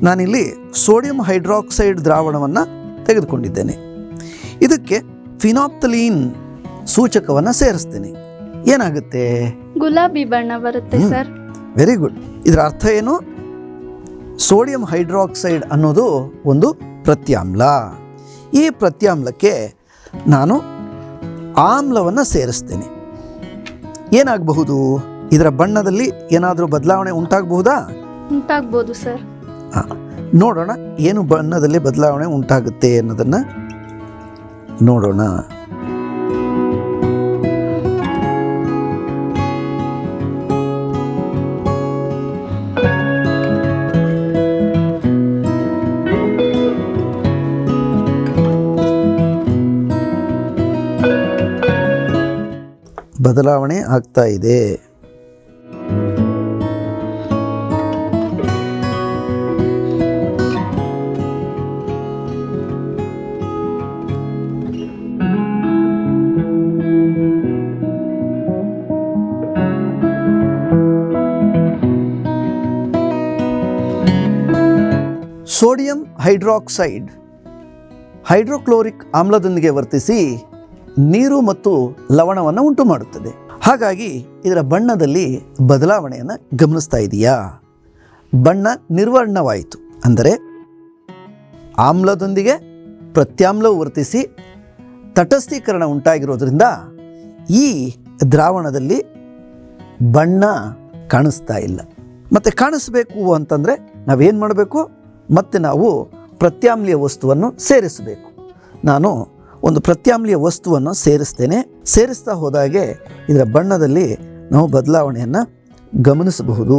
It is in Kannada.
ನಾನಿಲ್ಲಿ ಸೋಡಿಯಂ ಹೈಡ್ರಾಕ್ಸೈಡ್ ದ್ರಾವಣವನ್ನು ತೆಗೆದುಕೊಂಡಿದ್ದೇನೆ. ಇದಕ್ಕೆ ಫಿನಾಪ್ತಲೀನ್ ಸೂಚಕವನ್ನು ಸೇರಿಸ್ತೇನೆ. ಏನಾಗುತ್ತೆ? ಗುಲಾಬಿ ಬಣ್ಣ ಬರುತ್ತೆ ಸರ್. Very good. ಇದರ ಅರ್ಥ ಏನು? ಸೋಡಿಯಂ ಹೈಡ್ರಾಕ್ಸೈಡ್ ಅನ್ನೋದು ಒಂದು ಪ್ರತ್ಯಾಮ್ಲ. ಈ ಪ್ರತ್ಯಾಮ್ಲಕ್ಕೆ ನಾನು ಆಮ್ಲವನ್ನು ಸೇರಿಸ್ತೇನೆ. ಏನಾಗಬಹುದು? ಇದರ ಬಣ್ಣದಲ್ಲಿ ಏನಾದರೂ ಬದಲಾವಣೆ ಉಂಟಾಗಬಹುದಾ? ಉಂಟಾಗ್ಬೋದು ಸರ್. ನೋಡೋಣ ಏನು ಬಣ್ಣದಲ್ಲಿ ಬದಲಾವಣೆ ಉಂಟಾಗುತ್ತೆ ಅನ್ನೋದನ್ನು ನೋಡೋಣ. ಬದಲಾವಣೆ ಆಗ್ತಾ ಇದೆ. ಸೋಡಿಯಂ ಹೈಡ್ರಾಕ್ಸೈಡ್ ಹೈಡ್ರೋಕ್ಲೋರಿಕ್ ಆಮ್ಲದೊಂದಿಗೆ ವರ್ತಿಸಿ ನೀರು ಮತ್ತು ಲವಣವನ್ನು ಉಂಟು ಮಾಡುತ್ತದೆ. ಹಾಗಾಗಿ ಇದರ ಬಣ್ಣದಲ್ಲಿ ಬದಲಾವಣೆಯನ್ನು ಗಮನಿಸ್ತಾ ಇದೆಯಾ? ಬಣ್ಣ ನಿರ್ವರ್ಣವಾಯಿತು. ಅಂದರೆ ಆಮ್ಲದೊಂದಿಗೆ ಪ್ರತ್ಯಾಮ್ಲವು ವರ್ತಿಸಿ ತಟಸ್ಥೀಕರಣ ಉಂಟಾಗಿರೋದ್ರಿಂದ ಈ ದ್ರಾವಣದಲ್ಲಿ ಬಣ್ಣ ಕಾಣಿಸ್ತಾ ಇಲ್ಲ. ಮತ್ತು ಕಾಣಿಸ್ಬೇಕು ಅಂತಂದರೆ ನಾವೇನು ಮಾಡಬೇಕು? ಮತ್ತೆ ನಾವು ಪ್ರತ್ಯಾಮ್ಲೀಯ ವಸ್ತುವನ್ನು ಸೇರಿಸಬೇಕು. ನಾನು ಒಂದು ಪ್ರತ್ಯಾಮ್ಲೀಯ ವಸ್ತುವನ್ನು ಸೇರಿಸ್ತೇನೆ. ಸೇರಿಸ್ತಾ ಹೋದಾಗೆ ಇದರ ಬಣ್ಣದಲ್ಲಿ ನಾವು ಬದಲಾವಣೆಯನ್ನು ಗಮನಿಸಬಹುದು.